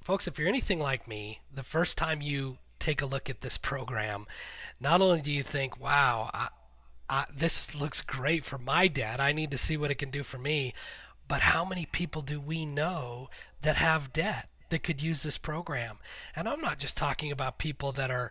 Folks, if you're anything like me, the first time you take a look at this program, not only do you think, wow, this looks great for my dad, I need to see what it can do for me, but how many people do we know that have debt that could use this program? And I'm not just talking about people that are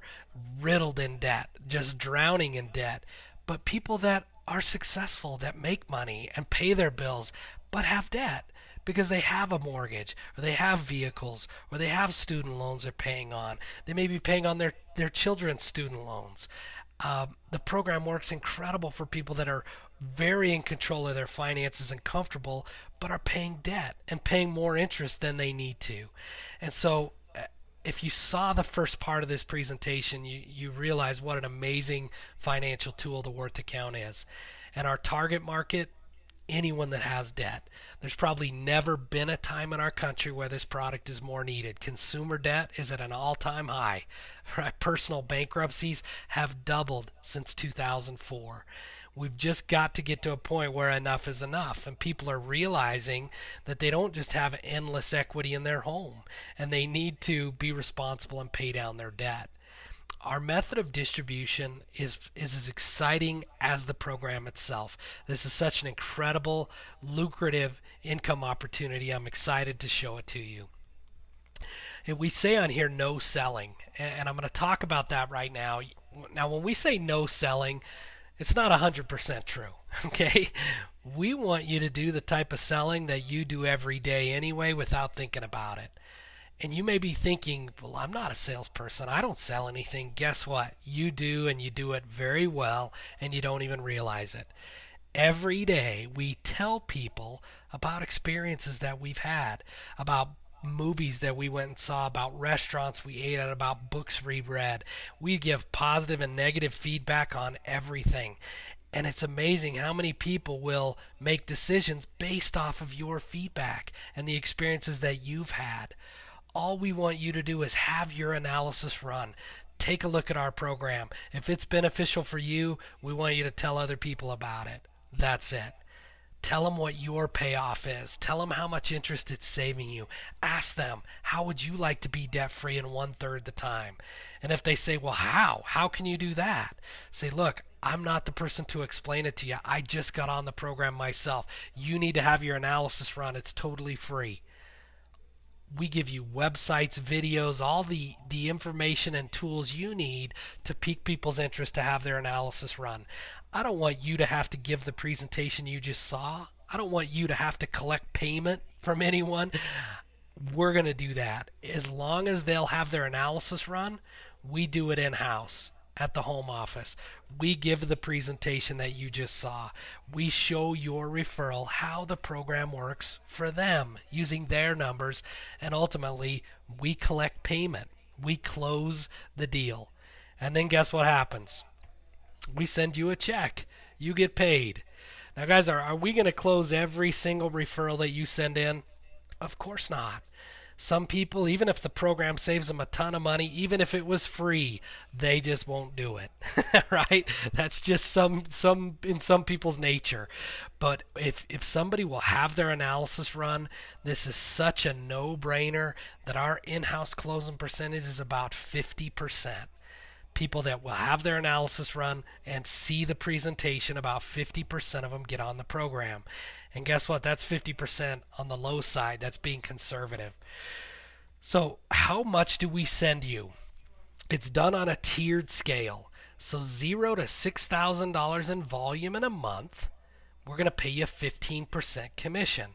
riddled in debt, just drowning in debt, but people that are successful, that make money and pay their bills, but have debt because they have a mortgage or they have vehicles or they have student loans they're paying on. They may be paying on their children's student loans. The program works incredible for people that are very in control of their finances and comfortable, but are paying debt and paying more interest than they need to. And so, if you saw the first part of this presentation, you realize what an amazing financial tool the Worth account is. And our target market, anyone that has debt. There's probably never been a time in our country where this product is more needed. Consumer debt is at an all-time high. Right? Personal bankruptcies have doubled since 2004. We've just got to get to a point where enough is enough, and people are realizing that they don't just have endless equity in their home, and they need to be responsible and pay down their debt. Our method of distribution is as exciting as the program itself. This is such an incredible, lucrative income opportunity. I'm excited to show it to you. And we say on here no selling, and I'm going to talk about that right now. Now, when we say no selling, it's not 100% true, okay? We want you to do the type of selling that you do every day anyway without thinking about it. And you may be thinking, well, I'm not a salesperson. I don't sell anything. Guess what? You do, and you do it very well, and you don't even realize it. Every day we tell people about experiences that we've had, about movies that we went and saw, about restaurants we ate at, about books we read. We give positive and negative feedback on everything. And it's amazing how many people will make decisions based off of your feedback and the experiences that you've had. All we want you to do is have your analysis run. Take a look at our program. If it's beneficial for you, we want you to tell other people about it. That's it. Tell them what your payoff is. Tell them how much interest it's saving you. Ask them, how would you like to be debt-free in 1/3 the time? And if they say, well, how? How can you do that? Say, look, I'm not the person to explain it to you. I just got on the program myself. You need to have your analysis run. It's totally free. We give you websites, videos, all the information and tools you need to pique people's interest to have their analysis run. I don't want you to have to give the presentation you just saw. I don't want you to have to collect payment from anyone. We're going to do that. As long as they'll have their analysis run, we do it in-house at the home office. We give the presentation that you just saw. We show your referral how the program works for them using their numbers, and ultimately we collect payment. We close the deal. And then guess what happens? We send you a check. You get paid. Now guys, are we going to close every single referral that you send in? Of course not. Some people, even if the program saves them a ton of money, even if it was free, they just won't do it. Right? That's just some in some people's nature. But if somebody will have their analysis run, this is such a no-brainer that our in-house closing percentage is about 50%. People that will have their analysis run and see the presentation, about 50% of them get on the program. And guess what? That's 50% on the low side. That's being conservative. So how much do we send you? It's done on a tiered scale. So $0 to $6,000 in volume in a month, we're going to pay you 15% commission.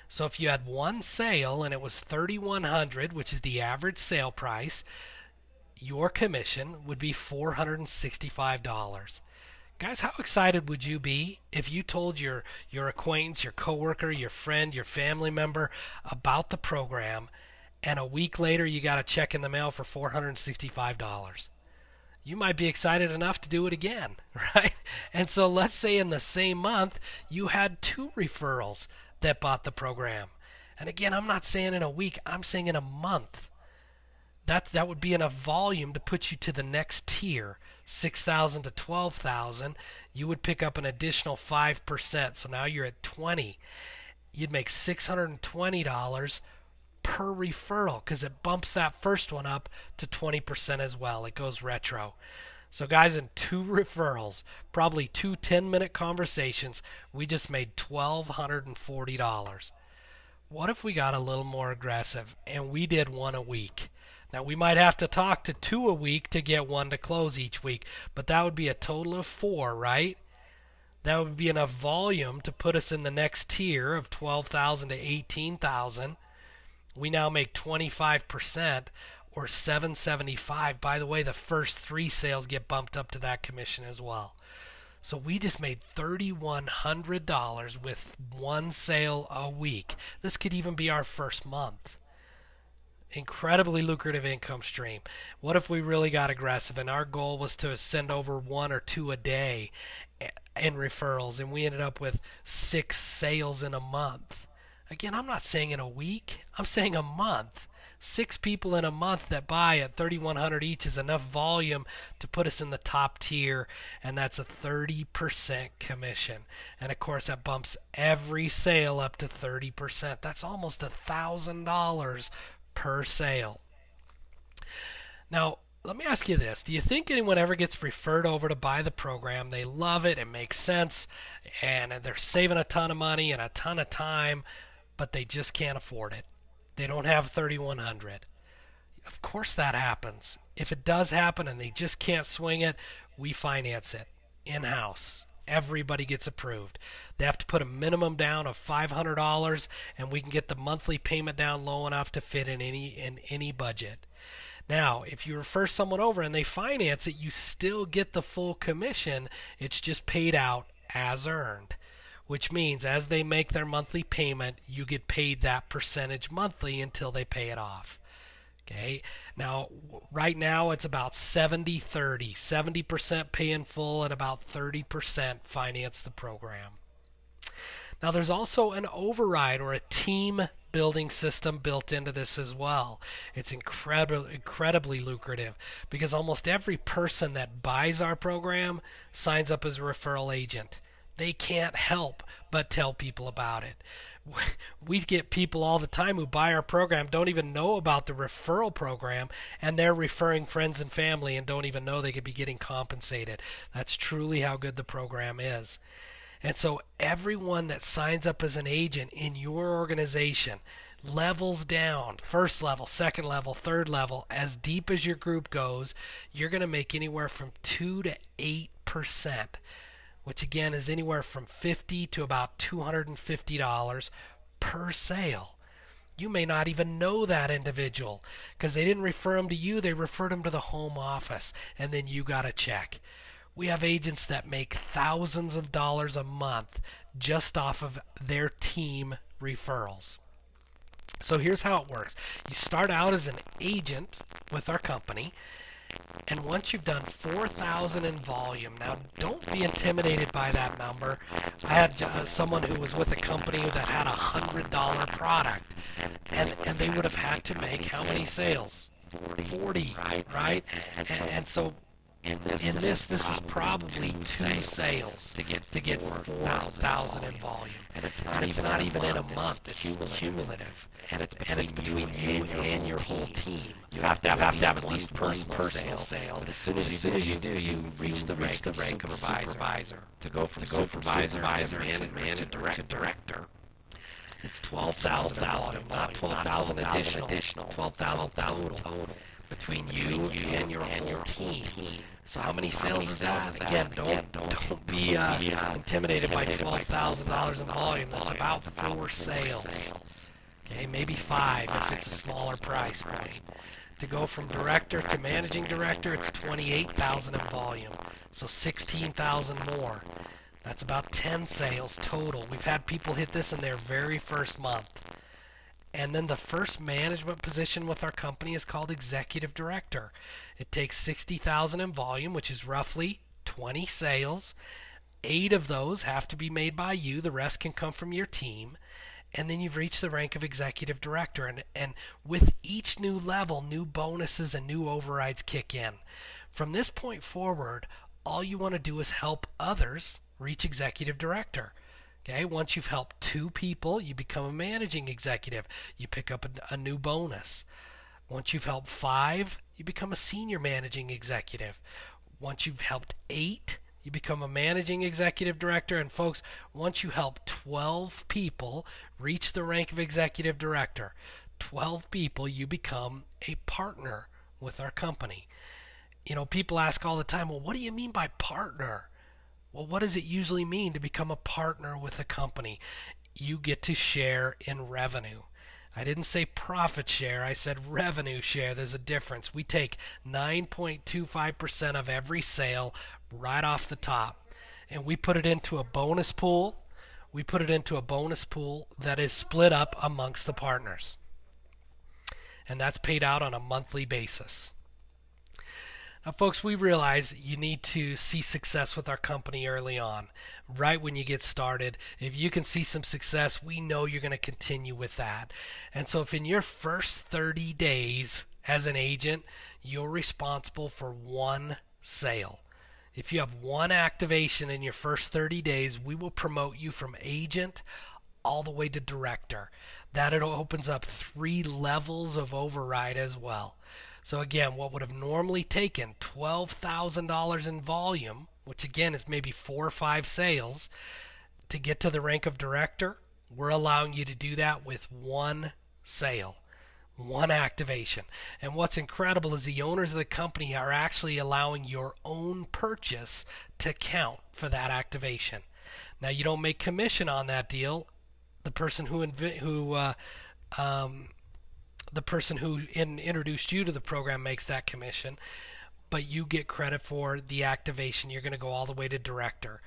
So if you had one sale and it was $3,100, which is the average sale price, your commission would be $465. Guys, how excited would you be if you told your acquaintance, your coworker, your friend, your family member about the program, and a week later you got a check in the mail for $465? You might be excited enough to do it again, right? And so let's say in the same month you had 2 referrals that bought the program. And again, I'm not saying in a week, I'm saying in a month. That would be enough volume to put you to the next tier, 6,000 to 12,000. You would pick up an additional 5%, so now you're at 20. You'd make $620 per referral because it bumps that first one up to 20% as well. It goes retro. So, guys, in 2 referrals, probably 2 10-minute conversations, we just made $1,240. What if we got a little more aggressive and we did 1 a week? Now, we might have to talk to 2 a week to get 1 to close each week, but that would be a total of 4, right? That would be enough volume to put us in the next tier of 12,000 to 18,000. We now make 25% or 775. By the way, the first 3 sales get bumped up to that commission as well. So we just made $3,100 with 1 sale a week. This could even be our first month. Incredibly lucrative income stream. What if we really got aggressive and our goal was to send over 1 or 2 a day in referrals, and we ended up with 6 sales in a month? Again, I'm not saying in a week, I'm saying a month. 6 people in a month that buy at $3,100 each is enough volume to put us in the top tier, and that's a 30% commission. And of course, that bumps every sale up to 30%. That's almost $1,000 per sale. Now, let me ask you this. Do you think anyone ever gets referred over to buy the program? They love it, it makes sense, and they're saving a ton of money and a ton of time, but they just can't afford it. They don't have $3,100. Of course that happens. If it does happen and they just can't swing it, we finance it in-house. Everybody gets approved. They have to put a minimum down of $500, and we can get the monthly payment down low enough to fit in any budget. Now, if you refer someone over and they finance it, you still get the full commission. It's just paid out as earned, which means as they make their monthly payment, you get paid that percentage monthly until they pay it off. Okay. Now, right now it's about 70-30. 70% pay in full and about 30% finance the program. Now, there's also an override or a team building system built into this as well. It's incredibly lucrative because almost every person that buys our program signs up as a referral agent. They can't help but tell people about it. We get people all the time who buy our program, don't even know about the referral program, and they're referring friends and family and don't even know they could be getting compensated. That's truly how good the program is. And so everyone that signs up as an agent in your organization levels down, first level, second level, third level, as deep as your group goes, you're going to make anywhere from 2 to 8%. Which again is anywhere from $50 to about $250 per sale. You may not even know that individual because they didn't refer them to you, they referred them to the home office, and then you got a check. We have agents that make thousands of dollars a month just off of their team referrals. So here's how it works. You start out as an agent with our company, and once you've done 4,000 in volume, now don't be intimidated by that number. I had someone who was with a company that had a $100 product, and they would have had to make how many sales? 40, right? And so in this is probably 2 sales to get 4,000 in volume. And it's not even in a month. It's cumulative. And it's between you and your whole team. You have to have at least one personal sale. But as soon as you do, you reach the rank of supervisor. To go from supervisor to manager to director. It's 12,000, not 12,000 additional. 12,000 total. Between you and your whole team. So how many sales is that? Again, don't be intimidated by $12,000 in volume. That's about 4 sales. Okay, maybe 5 if it's a smaller price point. To go from director to managing director, it's 28,000 in volume. So 16,000 more. That's about 10 sales total. We've had people hit this in their very first month. And then the first management position with our company is called executive director. It takes 60,000 in volume, which is roughly 20 sales. 8 of those have to be made by you. The rest can come from your team. And then you've reached the rank of executive director. And with each new level, new bonuses and new overrides kick in. From this point forward, all you want to do is help others reach executive director. Okay, once you've helped 2 people, you become a managing executive. You pick up a new bonus. Once you've helped 5, you become a senior managing executive. Once you've helped 8, you become a managing executive director. And folks, once you help 12 people reach the rank of executive director, 12 people, you become a partner with our company. People ask all the time, well, what do you mean by partner? Well, what does it usually mean to become a partner with a company? You get to share in revenue. I didn't say profit share, I said revenue share. There's a difference. We take 9.25% of every sale right off the top, and we put it into a bonus pool. We put it into a bonus pool that is split up amongst the partners, and that's paid out on a monthly basis. Now, folks, we realize you need to see success with our company early on, right when you get started. If you can see some success, we know you're going to continue with that. And so if in your first 30 days as an agent, you're responsible for 1 sale. If you have 1 activation in your first 30 days, we will promote you from agent all the way to director. That it opens up 3 levels of override as well. So again, what would have normally taken $12,000 in volume, which again is maybe 4 or 5 sales, to get to the rank of director, we're allowing you to do that with 1 sale, 1 activation. And what's incredible is the owners of the company are actually allowing your own purchase to count for that activation. Now, you don't make commission on that deal. The person who introduced you to the program makes that commission, but you get credit for the activation. You're going to go all the way to director.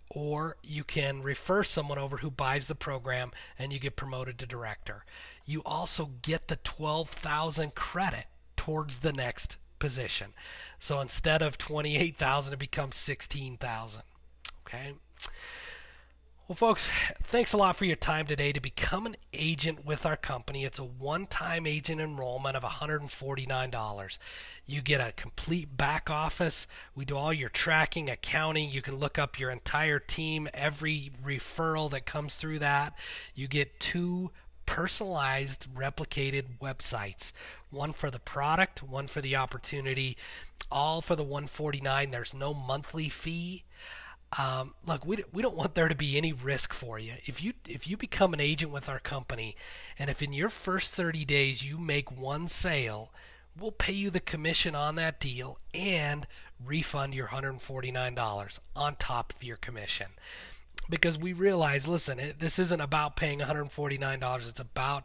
Or you can refer someone over who buys the program and you get promoted to director. You also get the 12,000 credit towards the next position. So instead of 28,000, it becomes 16,000. Okay? Well, folks, thanks a lot for your time today. To become an agent with our company, it's a one-time agent enrollment of $149. You get a complete back office. We do all your tracking, accounting. You can look up your entire team, every referral that comes through that. You get 2 personalized replicated websites, one for the product, one for the opportunity, all for the $149. There's no monthly fee. Look, we don't want there to be any risk for you. If you become an agent with our company, and if in your first 30 days you make 1 sale, we'll pay you the commission on that deal and refund your $149 on top of your commission. Because we realize, listen, this isn't about paying $149. It's about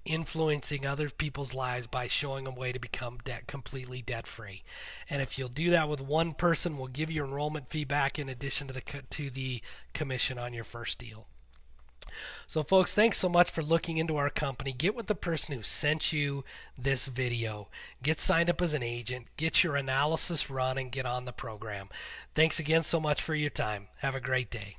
influencing other people's lives by showing them a way to become completely debt-free. And if you'll do that with 1 person, we'll give you enrollment fee back in addition to the commission on your first deal. So folks, thanks so much for looking into our company. Get with the person who sent you this video. Get signed up as an agent. Get your analysis run and get on the program. Thanks again so much for your time. Have a great day.